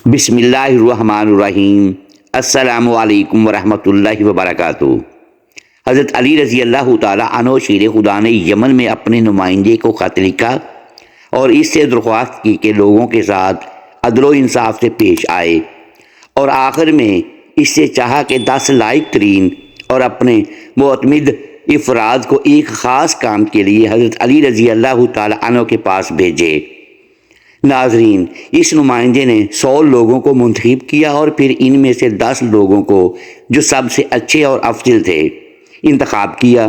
بسم اللہ الرحمن الرحیم۔ السلام علیکم ورحمۃ اللہ وبرکاتہ۔ حضرت علی رضی اللہ تعالیٰ عنہ شیر خدا نے یمن میں اپنے نمائندے کو خط لکھا اور اس سے درخواست کی کہ لوگوں کے ساتھ عدل و انصاف سے پیش آئے، اور آخر میں اس سے چاہا کہ 10 لائق ترین اور اپنے معتمد افراد کو ایک خاص کام کے لیے حضرت علی رضی اللہ تعالیٰ عنہ کے پاس بھیجے۔ ناظرین، اس نمائندے نے 100 لوگوں کو منتخب کیا اور پھر ان میں سے 10 لوگوں کو جو سب سے اچھے اور افضل تھے انتخاب کیا۔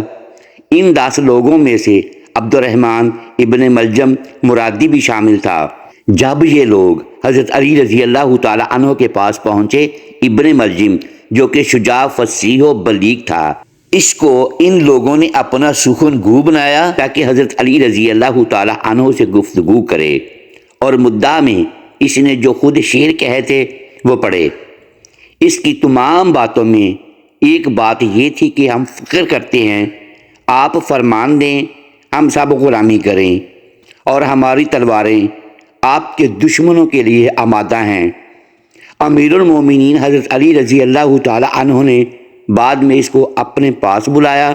ان 10 لوگوں میں سے عبد الرحمن ابن ملجم مرادی بھی شامل تھا۔ جب یہ لوگ حضرت علی رضی اللہ تعالیٰ عنہ کے پاس پہنچے، ابن ملجم جو کہ شجاع، فصیح و بلیغ تھا، اس کو ان لوگوں نے اپنا سخن گو بنایا تاکہ حضرت علی رضی اللہ تعالیٰ عنہ سے گفتگو کرے، اور مدعا میں اس نے جو خود شعر کہے تھے وہ پڑھے۔ اس کی تمام باتوں میں ایک بات یہ تھی کہ ہم فخر کرتے ہیں، آپ فرمان دیں، ہم سب غلامی کریں، اور ہماری تلواریں آپ کے دشمنوں کے لیے آمادہ ہیں۔ امیر المومنین حضرت علی رضی اللہ تعالی عنہ نے بعد میں اس کو اپنے پاس بلایا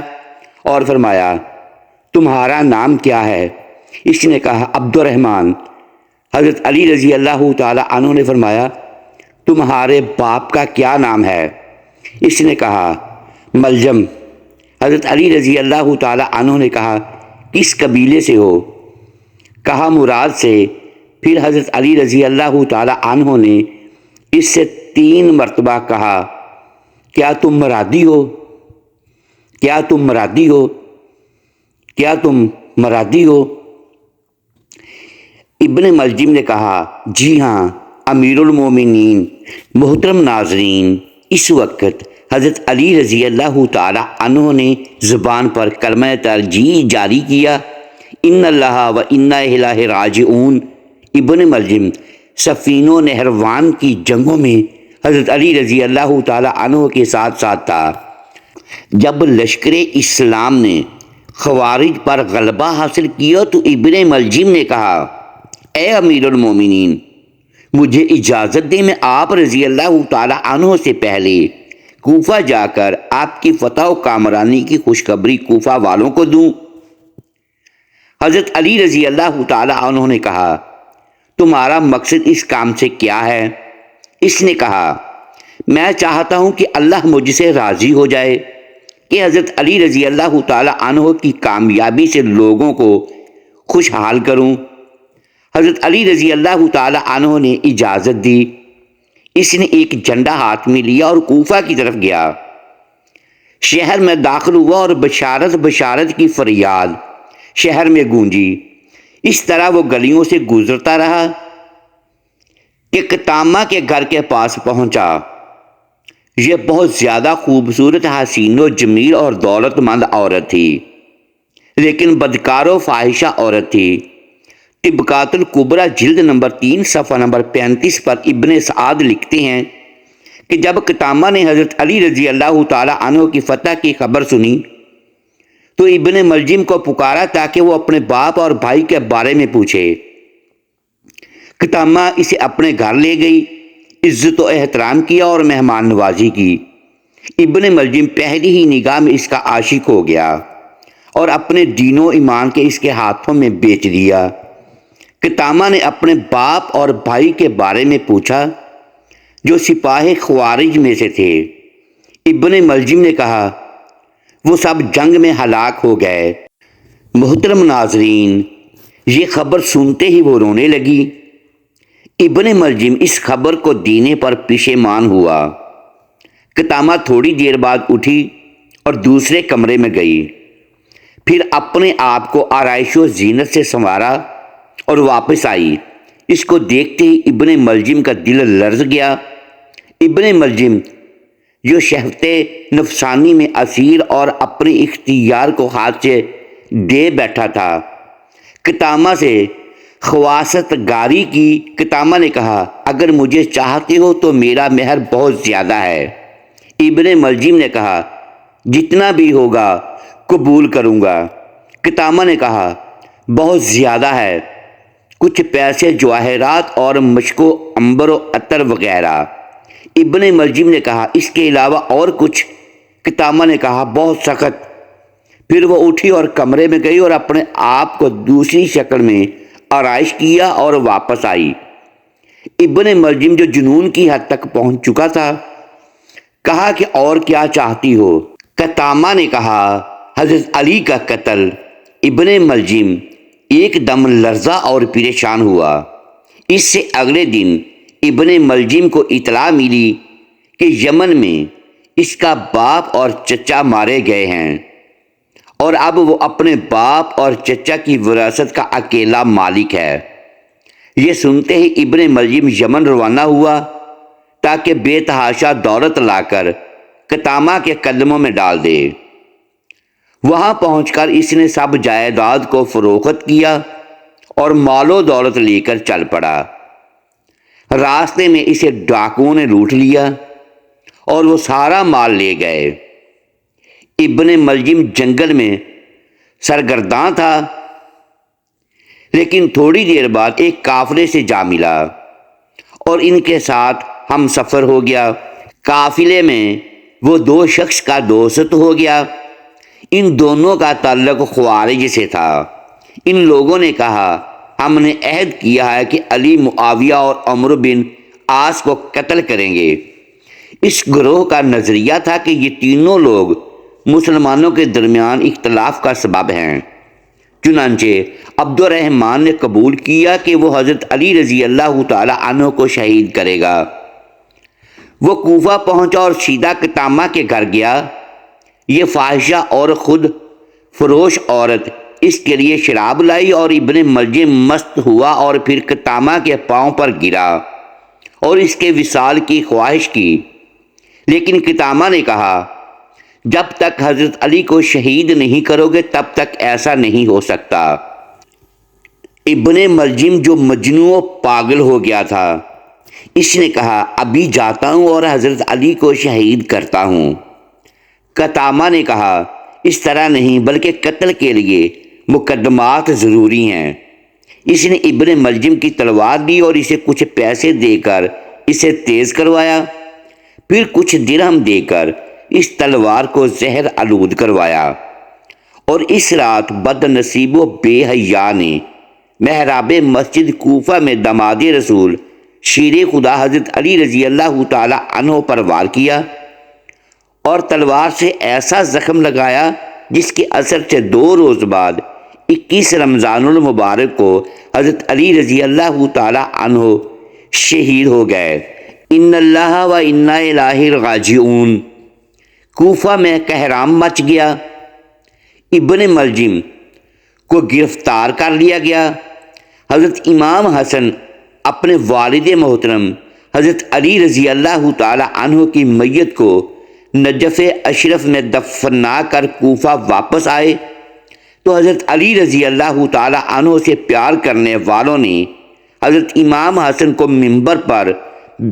اور فرمایا، تمہارا نام کیا ہے؟ اس نے کہا، عبد الرحمن۔ حضرت علی رضی اللہ تعالی عنہ نے فرمایا، تمہارے باپ کا کیا نام ہے؟ اس نے کہا، ملجم۔ حضرت علی رضی اللہ تعالی عنہ نے کہا، کس قبیلے سے ہو؟ کہا، مراد سے۔ پھر حضرت علی رضی اللہ تعالی عنہ نے اس سے 3 مرتبہ کہا، کیا تم مرادی ہو؟ کیا تم مرادی ہو؟ کیا تم مرادی ہو؟ ابن ملجم نے کہا، جی ہاں امیر المومنین۔ محترم ناظرین، اس وقت حضرت علی رضی اللہ تعالی عنہ نے زبان پر کلمہ ترجیح جاری کیا، ان اللہ و انا الیہ راجعون۔ ابن ملجم صفین و نہروان کی جنگوں میں حضرت علی رضی اللہ تعالی عنہ کے ساتھ ساتھ تھا۔ جب لشکر اسلام نے خوارج پر غلبہ حاصل کیا تو ابن ملجم نے کہا، اے امیر المومنین، مجھے اجازت دیں میں آپ رضی اللہ تعالی عنہ سے پہلے کوفہ جا کر آپ کی فتح و کامرانی کی خوشخبری کوفہ والوں کو دوں۔ حضرت علی رضی اللہ تعالی عنہ نے کہا، تمہارا مقصد اس کام سے کیا ہے؟ اس نے کہا، میں چاہتا ہوں کہ اللہ مجھ سے راضی ہو جائے کہ حضرت علی رضی اللہ تعالی عنہ کی کامیابی سے لوگوں کو خوشحال کروں۔ حضرت علی رضی اللہ تعالی عنہ نے اجازت دی۔ اس نے ایک جھنڈا ہاتھ میں لیا اور کوفہ کی طرف گیا۔ شہر میں داخل ہوا اور بشارت بشارت کی فریاد شہر میں گونجی۔ اس طرح وہ گلیوں سے گزرتا رہا کہ قطامہ کے گھر کے پاس پہنچا۔ یہ بہت زیادہ خوبصورت، حسین و جمیل اور دولت مند عورت تھی، لیکن بدکار و فاحشہ عورت تھی۔ طبقات الکبریٰ جلد نمبر 3 صفحہ نمبر 35 پر ابن سعد لکھتے ہیں کہ جب قطامہ نے حضرت علی رضی اللہ تعالی عنہ کی فتح کی خبر سنی تو ابن ملجم کو پکارا تاکہ وہ اپنے باپ اور بھائی کے بارے میں پوچھے۔ قطامہ اسے اپنے گھر لے گئی، عزت و احترام کیا اور مہمان نوازی کی۔ ابن ملجم پہلی ہی نگاہ میں اس کا عاشق ہو گیا اور اپنے دین و ایمان کے اس کے ہاتھوں میں بیچ دیا۔ قطامہ نے اپنے باپ اور بھائی کے بارے میں پوچھا جو سپاہ خوارج میں سے تھے۔ ابن ملجم نے کہا، وہ سب جنگ میں ہلاک ہو گئے۔ محترم ناظرین، یہ خبر سنتے ہی وہ رونے لگی۔ ابن ملجم اس خبر کو دینے پر پشیمان ہوا۔ قطامہ تھوڑی دیر بعد اٹھی اور دوسرے کمرے میں گئی، پھر اپنے آپ کو آرائش و زینت سے سنوارا اور واپس آئی۔ اس کو دیکھتے ہی ابن ملجم کا دل لرز گیا۔ ابن ملجم جو شہوت نفسانی میں اسیر اور اپنے اختیار کو ہاتھ سے دے بیٹھا تھا، قطامہ سے خواست گاری کی۔ قطامہ نے کہا، اگر مجھے چاہتے ہو تو میرا مہر بہت زیادہ ہے۔ ابن ملجم نے کہا، جتنا بھی ہوگا قبول کروں گا۔ قطامہ نے کہا، بہت زیادہ ہے کچھ پیسے، جواہرات اور مشک و عنبر و عطر وغیرہ۔ ابن ملجم نے کہا اس کے علاوہ اور کچھ؟ قطامہ نے کہا بہت سخت۔ پھر وہ اٹھی اور کمرے میں گئی اور اپنے آپ کو دوسری شکل میں آرائش کیا اور واپس آئی۔ ابن ملجم جو جنون کی حد تک پہنچ چکا تھا کہا کہ اور کیا چاہتی ہو؟ قطامہ نے کہا حضرت علی کا قتل۔ ابن ملجم ایک دم لرزا اور پریشان ہوا۔ اس سے اگلے دن ابن ملجم کو اطلاع ملی کہ یمن میں اس کا باپ اور چچا مارے گئے ہیں اور اب وہ اپنے باپ اور چچا کی وراثت کا اکیلا مالک ہے۔ یہ سنتے ہی ابن ملجم یمن روانہ ہوا تاکہ بے تحاشا دولت لا کر قطامہ کے قدموں میں ڈال دے۔ وہاں پہنچ کر اس نے سب جائیداد کو فروخت کیا اور مال و دولت لے کر چل پڑا۔ راستے میں اسے ڈاکوؤں نے لوٹ لیا اور وہ سارا مال لے گئے۔ ابن ملجم جنگل میں سرگرداں تھا، لیکن تھوڑی دیر بعد ایک قافلے سے جا ملا اور ان کے ساتھ ہم سفر ہو گیا۔ قافلے میں وہ دو شخص کا دوست ہو گیا۔ ان دونوں کا تعلق خوارج سے تھا۔ ان لوگوں نے کہا ہم نے عہد کیا ہے کہ علی، معاویہ اور عمرو بن عاص کو قتل کریں گے۔ اس گروہ کا نظریہ تھا کہ یہ تینوں لوگ مسلمانوں کے درمیان اختلاف کا سبب ہیں۔ چنانچہ عبد الرحمن نے قبول کیا کہ وہ حضرت علی رضی اللہ تعالی عنہ کو شہید کرے گا۔ وہ کوفہ پہنچا اور سیدھا قطامہ کے گھر گیا۔ یہ فاحشہ اور خود فروش عورت اس کے لیے شراب لائی اور ابن ملجم مست ہوا اور پھر قطامہ کے پاؤں پر گرا اور اس کے وصال کی خواہش کی، لیکن قطامہ نے کہا جب تک حضرت علی کو شہید نہیں کرو گے تب تک ایسا نہیں ہو سکتا۔ ابن ملجم جو مجنون و پاگل ہو گیا تھا، اس نے کہا ابھی جاتا ہوں اور حضرت علی کو شہید کرتا ہوں۔ قطامہ نے کہا اس طرح نہیں، بلکہ قتل کے لیے مقدمات ضروری ہیں۔ اس نے ابن ملجم کی تلوار دی اور اسے کچھ پیسے دے کر اسے تیز کروایا، پھر کچھ درہم دے کر اس تلوار کو زہر آلود کروایا، اور اس رات بد نصیب و بے حیا نے محراب مسجد کوفہ میں داماد رسول شیر خدا حضرت علی رضی اللہ تعالی عنہ پر وار کیا اور تلوار سے ایسا زخم لگایا جس کے اثر سے 2 روز بعد 21 رمضان المبارک کو حضرت علی رضی اللہ تعالی عنہ شہید ہو گئے۔ ان اللہ و انا الیہ راجعون۔ کوفہ میں کہرام مچ گیا۔ ابن ملجم کو گرفتار کر لیا گیا۔ حضرت امام حسن اپنے والد محترم حضرت علی رضی اللہ تعالی عنہ کی میت کو نجف اشرف میں دفنا کر کوفہ واپس آئے تو حضرت علی رضی اللہ تعالی عنہ سے پیار کرنے والوں نے حضرت امام حسن کو منبر پر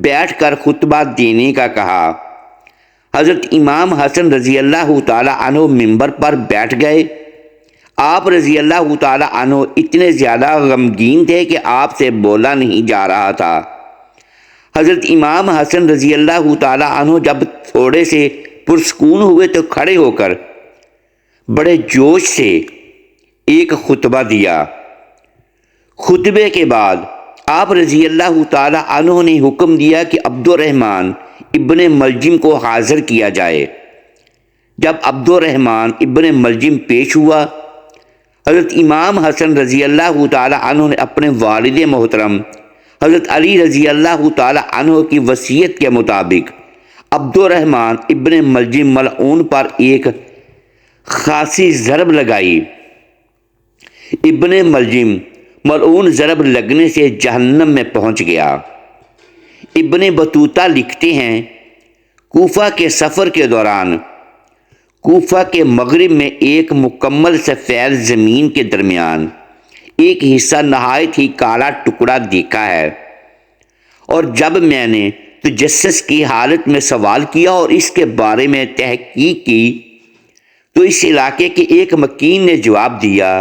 بیٹھ کر خطبہ دینے کا کہا۔ حضرت امام حسن رضی اللہ تعالی عنہ منبر پر بیٹھ گئے۔ آپ رضی اللہ تعالی عنہ اتنے زیادہ غمگین تھے کہ آپ سے بولا نہیں جا رہا تھا۔ حضرت امام حسن رضی اللہ تعالی عنہ جب تھوڑے سے پرسکون ہوئے تو کھڑے ہو کر بڑے جوش سے ایک خطبہ دیا۔ خطبے کے بعد آپ رضی اللہ تعالی عنہ نے حکم دیا کہ عبد الرحمن ابن ملجم کو حاضر کیا جائے۔ جب عبد الرحمن ابن ملجم پیش ہوا، حضرت امام حسن رضی اللہ تعالی عنہ نے اپنے والد محترم حضرت علی رضی اللہ تعالی عنہ کی وصیت کے مطابق عبد الرحمن ابن ملجم ملعون پر ایک خاصی ضرب لگائی۔ ابن ملجم ملعون ضرب لگنے سے جہنم میں پہنچ گیا۔ ابن بطوطہ لکھتے ہیں کوفہ کے سفر کے دوران کوفہ کے مغرب میں ایک مکمل سفید زمین کے درمیان ایک حصہ نہایت ہی کالا ٹکڑا دیکھا ہے، اور جب میں نے تجسس کی حالت میں سوال کیا اور اس کے بارے میں تحقیق کی تو اس علاقے کے ایک مکین نے جواب دیا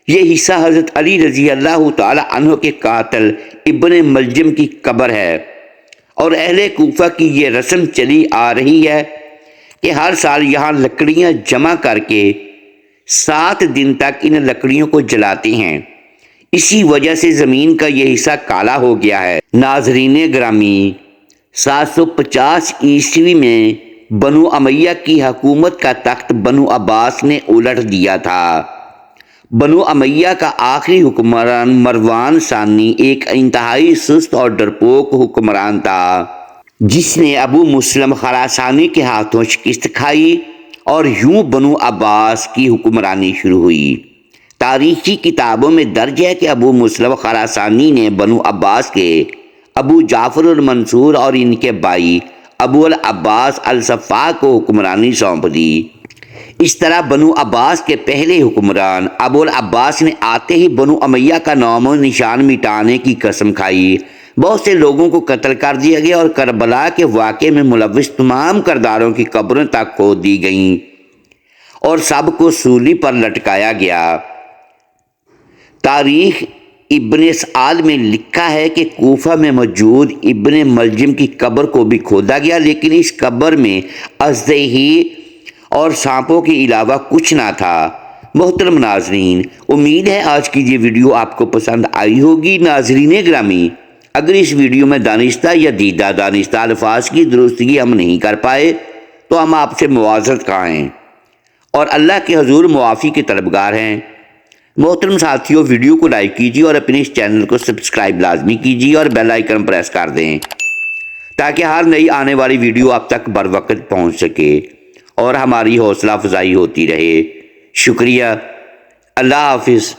یہ حصہ حضرت علی رضی اللہ تعالی عنہ کے قاتل ابن ملجم کی قبر ہے، اور اہل کوفہ کی یہ رسم چلی آ رہی ہے کہ ہر سال یہاں لکڑیاں جمع کر کے 7 دن تک ان لکڑیوں کو جلاتے ہیں۔ اسی وجہ سے زمین کا یہ حصہ کالا ہو گیا ہے۔ ناظرین گرامی، 750 عیسوی میں بنو امیہ کی حکومت کا تخت بنو عباس نے الٹ دیا تھا۔ بنو امیہ کا آخری حکمران مروان ثانی ایک انتہائی سست اور ڈرپوک حکمران تھا، جس نے ابو مسلم خراسانی کے ہاتھوں شکست کھائی، اور یوں بنو عباس کی حکمرانی شروع ہوئی۔ تاریخی کتابوں میں درج ہے کہ ابو مسلم خراسانی نے بنو عباس کے ابو جعفر المنصور اور ان کے بھائی ابو العباس الصفا کو حکمرانی سونپ دی۔ اس طرح بنو عباس کے پہلے حکمران ابو العباس نے آتے ہی بنو امیہ کا نام و نشان مٹانے کی قسم کھائی۔ بہت سے لوگوں کو قتل کر دیا گیا اور کربلا کے واقعے میں ملوث تمام کرداروں کی قبریں تک کھود دی گئیں اور سب کو سولی پر لٹکایا گیا۔ تاریخ ابن سعد میں لکھا ہے کہ کوفہ میں موجود ابن ملجم کی قبر کو بھی کھودا گیا، لیکن اس قبر میں اژدہی اور سانپوں کے علاوہ کچھ نہ تھا۔ محترم ناظرین، امید ہے آج کی یہ ویڈیو آپ کو پسند آئی ہوگی۔ ناظرین گرامی، اگر اس ویڈیو میں دانستہ یا دیدہ دانستہ الفاظ کی درستگی ہم نہیں کر پائے تو ہم آپ سے معذرت خواہ ہیں اور اللہ کے حضور معافی کے طلبگار ہیں۔ محترم ساتھیوں، ویڈیو کو لائک کیجیے اور اپنے اس چینل کو سبسکرائب لازمی کیجیے اور بیل آئیکن پریس کر دیں تاکہ ہر نئی آنے والی ویڈیو آپ تک بر وقت پہنچ سکے اور ہماری حوصلہ افزائی ہوتی رہے۔ شکریہ۔ اللہ حافظ۔